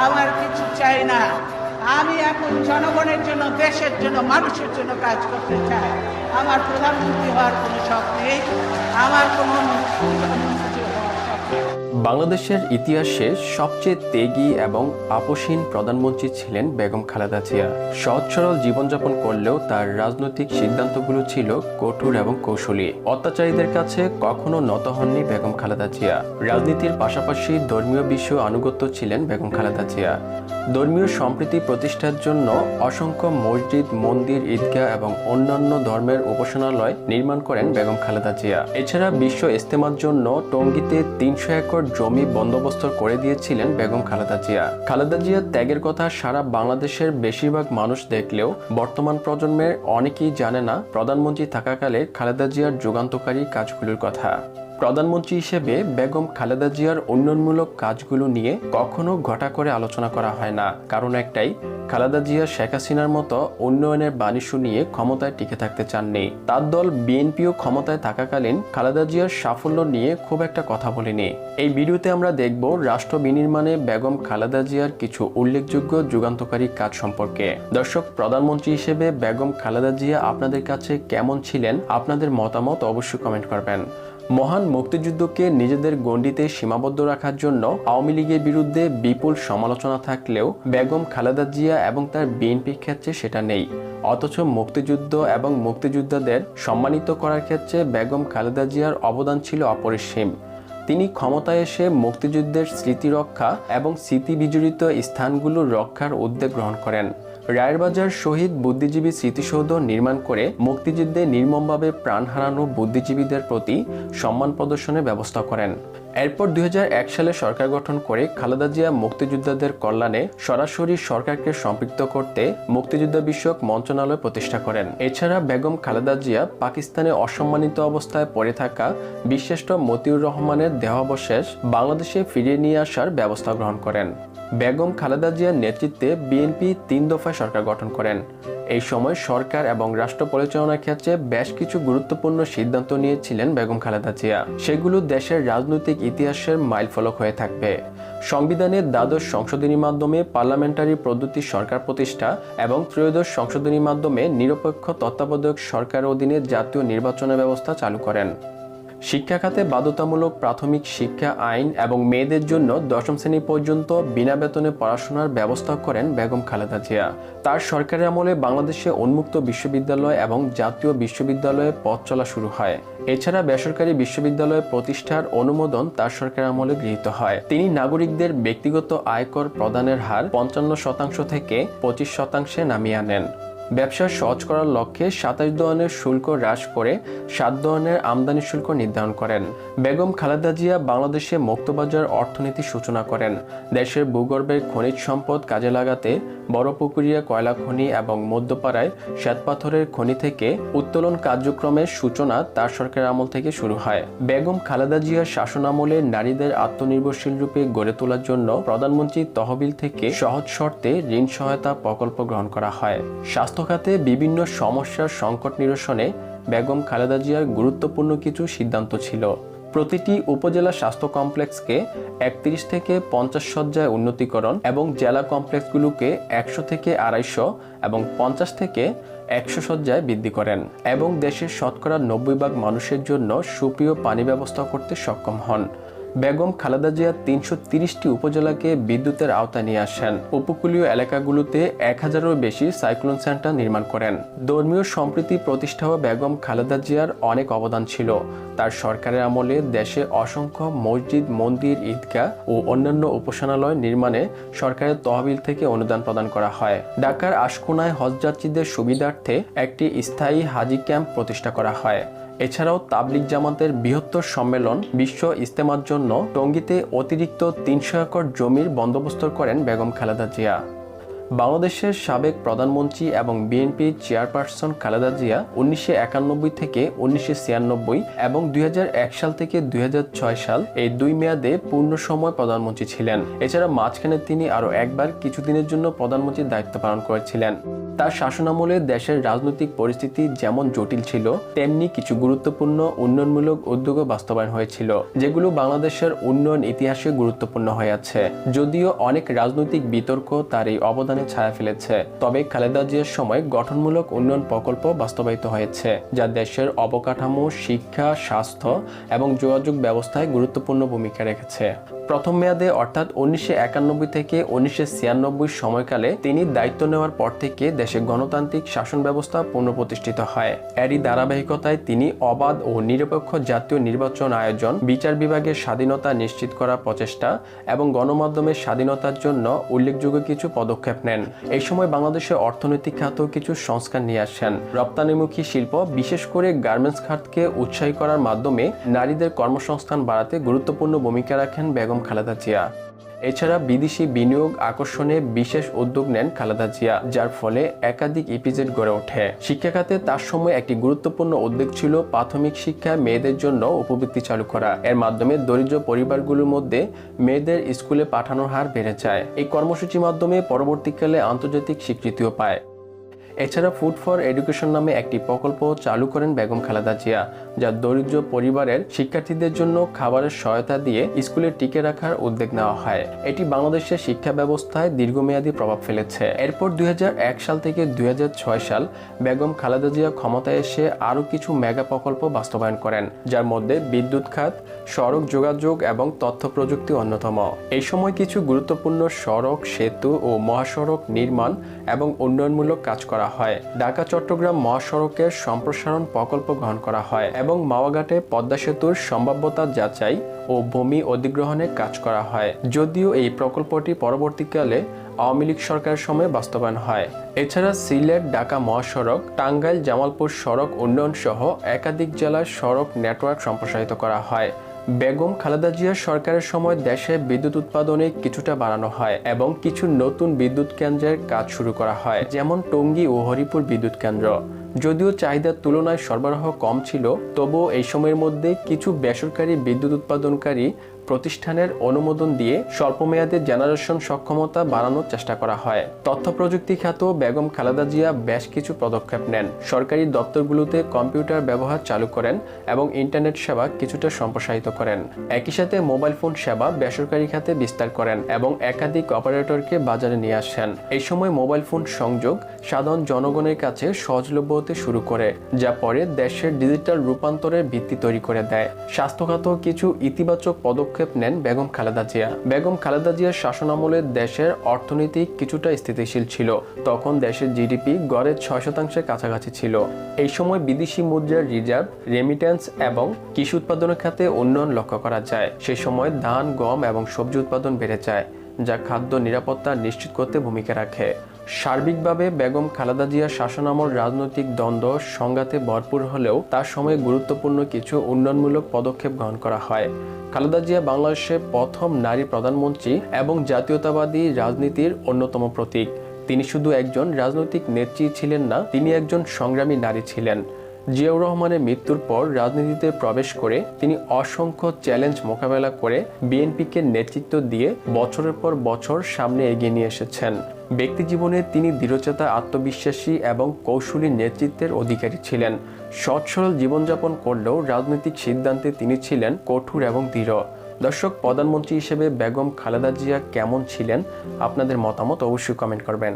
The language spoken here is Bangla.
আমার কিছু চাই না। আমি এখন জনগণের জন্য, দেশের জন্য, মানুষের জন্য কাজ করতে চাই। আমার প্রধানমন্ত্রী হওয়ার কোনো শখ নেই, আমার কোনো প্রধানমন্ত্রী হওয়ার শখ নেই। বাংলাদেশের ইতিহাসে সবচেয়ে ত্যাগী এবং আপোষহীন প্রধানমন্ত্রী ছিলেন বেগম খালেদা জিয়া। সহজ সরল জীবনযাপন করলেও তার রাজনৈতিক সিদ্ধান্তগুলো ছিল কঠোর এবং কৌশলী। অত্যাচারীদের কাছে কখনো নত হননি বেগম খালেদা জিয়া। রাজনীতির পাশাপাশি ধর্মীয় বিষয়ে আনুগত্য ছিলেন বেগম খালেদা জিয়া। ধর্মীয় সম্প্রীতি প্রতিষ্ঠার জন্য অসংখ্য মসজিদ, মন্দির, ঈদগাহ এবং অন্যান্য ধর্মের উপাসনালয় নির্মাণ করেন বেগম খালেদা জিয়া। এছাড়া বিশ্ব ইজতেমার জন্য টঙ্গীতে 300 একর জমি বন্দোবস্ত করে দিয়েছিলেন বেগম খালেদা জিয়া। খালেদা জিয়ার ত্যাগের কথা সারা বাংলাদেশের বেশিরভাগ মানুষ দেখলেও বর্তমান প্রজন্মের অনেকেই জানে না প্রধানমন্ত্রী থাকাকালে খালেদা জিয়ার যুগান্তকারী কাজগুলোর কথা। প্রধানমন্ত্রী হিসেবে বেগম খালেদা জিয়ার উন্নয়নমূলক কাজগুলো নিয়ে কখনো ঘটা করে আলোচনা করা হয় না। কারণ একটাই, খালেদা জিয়া শেখ হাসিনার মতো উন্নয়নের বাণী শুনিয়ে ক্ষমতায় টিকে থাকতে চাননি। তার দল বিএনপিও ক্ষমতায় থাকাকালীন খালেদা জিয়ার সাফল্য নিয়ে খুব একটা কথা বলেনি। এই ভিডিওতে আমরা দেখব রাষ্ট্র বিনির্মাণে বেগম খালেদা জিয়ার কিছু উল্লেখযোগ্য যুগান্তকারী কাজ সম্পর্কে। দর্শক, প্রধানমন্ত্রী হিসেবে বেগম খালেদা জিয়া আপনাদের কাছে কেমন ছিলেন? আপনাদের মতামত অবশ্যই কমেন্ট করবেন। মহান মুক্তিযুদ্ধকে নিজেদের গণ্ডিতে সীমাবদ্ধ রাখার জন্য আওয়ামী লীগের বিরুদ্ধে বিপুল সমালোচনা থাকলেও বেগম খালেদা জিয়া এবং তার বিএনপির ক্ষেত্রে সেটা নেই। অথচ মুক্তিযুদ্ধ এবং মুক্তিযোদ্ধাদের সম্মানিত করার ক্ষেত্রে বেগম খালেদা জিয়ার অবদান ছিল অপরিসীম। তিনি ক্ষমতায় এসে মুক্তিযুদ্ধের স্মৃতি রক্ষা এবং স্মৃতি বিজড়িত স্থানগুলো রক্ষার উদ্যোগ গ্রহণ করেন। রায়েরবাজার শহীদ বুদ্ধিজীবী স্মৃতিসৌধ নির্মাণ করে মুক্তিযুদ্ধে নির্মমভাবে প্রাণ হারানো বুদ্ধিজীবীদের প্রতি সম্মান প্রদর্শনের ব্যবস্থা করেন। এরপর 2001 সালে সরকার গঠন করে খালেদা জিয়া মুক্তিযোদ্ধাদের কল্যাণে সরাসরি সরকারকে সম্পৃক্ত করতে মুক্তিযুদ্ধ বিষয়ক মন্ত্রণালয় প্রতিষ্ঠা করেন। এছাড়া বেগম খালেদা জিয়া পাকিস্তানে অসম্মানিত অবস্থায় পড়ে থাকা বীরশ্রেষ্ঠ মতিউর রহমানের দেহাবশেষ বাংলাদেশে ফিরিয়ে নিয়ে আসার ব্যবস্থা গ্রহণ করেন। বেগম খালেদা জিয়ার নেতৃত্বে বিএনপি 3 দফায় সরকার গঠন করেন। এই সময় সরকার এবং রাষ্ট্র পরিচালনার ক্ষেত্রে বেশ কিছু গুরুত্বপূর্ণ সিদ্ধান্ত নিয়েছিলেন বেগম খালেদা জিয়া। সেগুলো দেশের রাজনৈতিক ইতিহাসের মাইলফলক হয়ে থাকবে। সংবিধানের দ্বাদশ সংশোধনীর মাধ্যমে পার্লামেন্টারি পদ্ধতির সরকার প্রতিষ্ঠা এবং ত্রয়োদশ সংশোধনীর মাধ্যমে নিরপেক্ষ তত্ত্বাবধায়ক সরকারের অধীনে জাতীয় নির্বাচনের ব্যবস্থা চালু করেন। শিক্ষা খাতে বাধ্যতামূলক প্রাথমিক শিক্ষা আইন এবং মেয়েদের জন্য 10ম শ্রেণী পর্যন্ত বিনা বেতনে পড়াশোনার ব্যবস্থা করেন বেগম খালেদা জিয়া। তার সরকারের আমলে বাংলাদেশে উন্মুক্ত বিশ্ববিদ্যালয় এবং জাতীয় বিশ্ববিদ্যালয়ে পথ চলা শুরু হয়। এছাড়া বেসরকারি বিশ্ববিদ্যালয় প্রতিষ্ঠার অনুমোদন তার সরকারের আমলে গৃহীত হয়। তিনি নাগরিকদের ব্যক্তিগত আয়কর প্রদানের হার 55% থেকে 25% নামিয়ে আনেন। ব্যবসা সহজ করার লক্ষ্যে 27 ধরনের শুল্ক হ্রাস করে 7 ধরনের আমদানি শুল্ক নির্ধারণ করেন। বেগম খালেদা জিয়া বাংলাদেশে মুক্তবাজার অর্থনীতি সূচনা করেন। দেশের ভূগর্ভের খনিজ সম্পদ কাজে লাগাতে বড়পুকুরিয়া কয়লা খনি এবং মধ্যপাড়ায় শ্বেতপাথরের খনি থেকে উত্তোলন কার্যক্রমের সূচনা তার সরকারের আমল থেকে শুরু হয়। বেগম খালেদা জিয়ার শাসন আমলে নারীদের আত্মনির্ভরশীল রূপে গড়ে তোলার জন্য প্রধানমন্ত্রী তহবিল থেকে সহজ শর্তে ঋণ সহায়তা প্রকল্প গ্রহণ করা হয়। স্বাস্থ্য খাতে বিভিন্ন সমস্যার সংকট নিরসনে বেগম খালেদা জিয়ার গুরুত্বপূর্ণ কিছু সিদ্ধান্ত ছিল। প্রতিটি উপজেলা স্বাস্থ্য কমপ্লেক্সকে 31 থেকে 50 শয্যায় উন্নতিকরণ এবং জেলা কমপ্লেক্সগুলোকে 100 থেকে 250 এবং 50 থেকে 100 শয্যায় বৃদ্ধি করেন এবং দেশের শতকরা 90% মানুষের জন্য সুপেয় পানি ব্যবস্থা করতে সক্ষম হন। বেগম খালেদা জিয়া 330টি উপজেলাকে বিদ্যুতের আওতায় নিয়ে আসেন। উপকূলীয় এলাকাগুলোতে 1000-এরও বেশি সাইক্লোন সেন্টার নির্মাণ করেন। ধর্মীয় সম্প্রীতি প্রতিষ্ঠাও বেগম খালেদা জিয়ার অনেক অবদান ছিল। তার সরকারের আমলে দেশে অসংখ্য মসজিদ, মন্দির, ঈদগাহ ও অন্যান্য উপাসনালয় নির্মাণে সরকারের তহবিল থেকে অনুদান প্রদান করা হয়। ঢাকার আশকোনায় হজযাত্রীদের সুবিধার্থে একটি স্থায়ী হাজি ক্যাম্প প্রতিষ্ঠা করা হয়। এছাড়াও তাবলিগ জামাতের বৃহত্তর সম্মেলন বিশ্ব ইজতেমার জন্য টঙ্গীতে অতিরিক্ত 300 একর জমির বন্দোবস্ত করেন বেগম খালেদা জিয়া। বাংলাদেশের সাবেক প্রধানমন্ত্রী এবং বিএনপির চেয়ারপারসন খালেদা জিয়া 1991 থেকে 1996 এবং 2001 সাল থেকে 2006 সাল এই 2 মেয়াদে পূর্ণ সময় প্রধানমন্ত্রী ছিলেন। এছাড়া মাঝখানে তিনি আরও একবার কিছুদিনের জন্য প্রধানমন্ত্রীর দায়িত্ব পালন করেছিলেন। তার শাসনামলে দেশের রাজনৈতিক পরিস্থিতি যেমন জটিল ছিল, তেমনি কিছু গুরুত্বপূর্ণ উন্নয়নমূলক উদ্যোগও বাস্তবায়ন হয়েছিল, যেগুলো বাংলাদেশের উন্নয়ন ইতিহাসে গুরুত্বপূর্ণ হয়ে আছে। যদিও অনেক রাজনৈতিক বিতর্ক তার এই অবদানে ছায়া ফেলেছে, তবে খালেদা জিয়ার সময় গঠনমূলক উন্নয়ন প্রকল্প বাস্তবায়িত হয়েছে, যা দেশের অবকাঠামো, শিক্ষা, স্বাস্থ্য এবং যোগাযোগ ব্যবস্থায় গুরুত্বপূর্ণ ভূমিকা রেখেছে। প্রথম মেয়াদে অর্থাৎ 1991 থেকে 1996 সময়কালে তিনি দায়িত্ব নেওয়ার পর থেকে দেশে গণতান্ত্রিক শাসন ব্যবস্থা পুনঃপ্রতিষ্ঠিত হয়। এরই ধারাবাহিকতায় তিনি অবাধ ও নিরপেক্ষ জাতীয় নির্বাচন আয়োজন, বিচার বিভাগের স্বাধীনতা নিশ্চিত করার প্রচেষ্টা এবং গণমাধ্যমের স্বাধীনতার জন্য উল্লেখযোগ্য কিছু পদক্ষেপ নেন। এই সময় বাংলাদেশের অর্থনৈতিক খাতেও কিছু সংস্কার নিয়ে আসেন। রপ্তানিমুখী শিল্প, বিশেষ করে গার্মেন্টস খাতকে উৎসাহী করার মাধ্যমে নারীদের কর্মসংস্থান বাড়াতে গুরুত্বপূর্ণ ভূমিকা রাখেন বেগম খালেদা জিয়া। এছাড়া বিদেশি বিনিয়োগ আকর্ষণে বিশেষ উদ্যোগ নেন খালেদা জিয়া, যার ফলে একাধিক ইপিজেড গড়ে ওঠে। শিক্ষা খাতে তার সময় একটি গুরুত্বপূর্ণ উদ্যোগ ছিল প্রাথমিক শিক্ষা মেয়েদের জন্য উপবৃত্তি চালু করা। এর মাধ্যমে দরিদ্র পরিবারগুলোর মধ্যে মেয়েদের স্কুলে পাঠানোর হার বেড়ে যায়। এই কর্মসূচির মাধ্যমে পরবর্তীকালে আন্তর্জাতিক স্বীকৃতিও পায়। এছাড়া ফুড ফর এডুকেশন নামে একটি প্রকল্প চালু করেন বেগম খালেদা জিয়া, যা দরিদ্র পরিবারের শিক্ষার্থীদের জন্য খাবারের সহায়তা দিয়ে স্কুলে টিকে রাখার উদ্যোগ নেওয়া হয়। এটি বাংলাদেশের শিক্ষা ব্যবস্থায় দীর্ঘমেয়াদী প্রভাব ফেলেছে। এরপর 2001 সাল থেকে 2006 সাল বেগম খালেদা জিয়া ক্ষমতায় এসে আরও কিছু মেগা প্রকল্প বাস্তবায়ন করেন, যার মধ্যে বিদ্যুৎ খাত, সড়ক যোগাযোগ এবং তথ্য প্রযুক্তি অন্যতম। এই সময় কিছু গুরুত্বপূর্ণ সড়ক, সেতু ও মহাসড়ক নির্মাণ এবং উন্নয়নমূলক কাজ করা হয়। ঢাকা চট্টগ্রাম মহাসড়কের সম্প্রসারণ প্রকল্প গ্রহণ করা হয় এবং মাওয়াঘাটে পদ্মা সেতুর সম্ভাব্যতা যাচাই ও ভূমি অধিগ্রহণের কাজ করা হয়। যদিও এই প্রকল্পটি পরবর্তীকালে আওয়ামী লীগ সরকারের সময় বাস্তবায়ন হয়। এছাড়া সিলেট ঢাকা মহাসড়ক, টাঙ্গাইল জামালপুর সড়ক উন্নয়ন সহ একাধিক জেলার সড়ক নেটওয়ার্ক সম্প্রসারিত করা হয়। বেগম খালেদা জিয়ার সরকারের সময় দেশে বিদ্যুৎ উৎপাদনে কিছুটা বাড়ানো হয় এবং কিছু নতুন বিদ্যুৎ কেন্দ্রের কাজ শুরু করা হয়, যেমন টঙ্গী ও হরিপুর বিদ্যুৎ কেন্দ্র। যদিও চাহিদার তুলনায় সরবরাহ কম ছিল, তবুও এই সময়ের মধ্যে কিছু বেসরকারি বিদ্যুৎ উৎপাদনকারী প্রতিষ্ঠানের অনুমোদন দিয়ে স্বল্পমেয়াদে জেনারেশন সক্ষমতা বাড়ানোর চেষ্টা করা হয়। তথ্য প্রযুক্তি খাতেও বেগম খালেদা জিয়া বেশ কিছু পদক্ষেপ নেন। সরকারি দপ্তরগুলোতে কম্পিউটার ব্যবহার চালু করেন এবং ইন্টারনেট সেবা কিছুটা সম্প্রসারিত করেন। একই সাথে মোবাইল ফোন সেবা বেসরকারি খাতে বিস্তার করেন এবং একাধিক অপারেটরকে বাজারে নিয়ে আসেন। এই সময় মোবাইল ফোন সংযোগ সাধারণ জনগণের কাছে সহজলভ্য হতে শুরু করে, যা পরে দেশের ডিজিটাল রূপান্তরের ভিত্তি তৈরি করে দেয়। স্বাস্থ্য খাতেও কিছু ইতিবাচক পদক্ষেপ নেন বেগম খালেদা জিয়া। বেগম খালেদা জিয়ার শাসনামলে দেশের অর্থনীতি কিছুটা স্থিতিশীল ছিল। তখন দেশের জিডিপি গড়ে 6% কাছাকাছি ছিল। এই সময় বিদেশি মুদ্রার রিজার্ভ, রেমিটেন্স এবং কৃষি উৎপাদনের খাতে উন্নয়ন লক্ষ্য করা যায়। সে সময় ধান, গম এবং সবজি উৎপাদন বেড়ে যায়, যা খাদ্য নিরাপত্তা নিশ্চিত করতে ভূমিকা রাখে। সার্বিকভাবে বেগম খালেদা জিয়ার শাসনামল রাজনৈতিক দ্বন্দ্ব সংঘাতে ভরপুর হলেও তার সময়ে গুরুত্বপূর্ণ কিছু উন্নয়নমূলক পদক্ষেপ গ্রহণ করা হয়। খালেদা জিয়া বাংলাদেশের প্রথম নারী প্রধানমন্ত্রী এবং জাতীয়তাবাদী রাজনীতির অন্যতম প্রতীক। তিনি শুধু একজন রাজনৈতিক নেত্রী ছিলেন না, তিনি একজন সংগ্রামী নারী ছিলেন। জিয়াউর রহমানের মৃত্যুর পর রাজনীতিতে প্রবেশ করে তিনি অসংখ্য চ্যালেঞ্জ মোকাবেলা করে বিএনপিকে নেতৃত্ব দিয়ে বছরের পর বছর সামনে এগিয়ে নিয়ে এসেছেন। ব্যক্তিজীবনে তিনি দৃঢ়চেতা, আত্মবিশ্বাসী এবং কৌশলী নেতৃত্বের অধিকারী ছিলেন। সৎ সরল জীবনযাপন করলেও রাজনৈতিক সিদ্ধান্তে তিনি ছিলেন কঠোর এবং দৃঢ়। দর্শক, প্রধানমন্ত্রী হিসেবে বেগম খালেদা জিয়া কেমন ছিলেন? আপনাদের মতামত অবশ্যই কমেন্ট করবেন।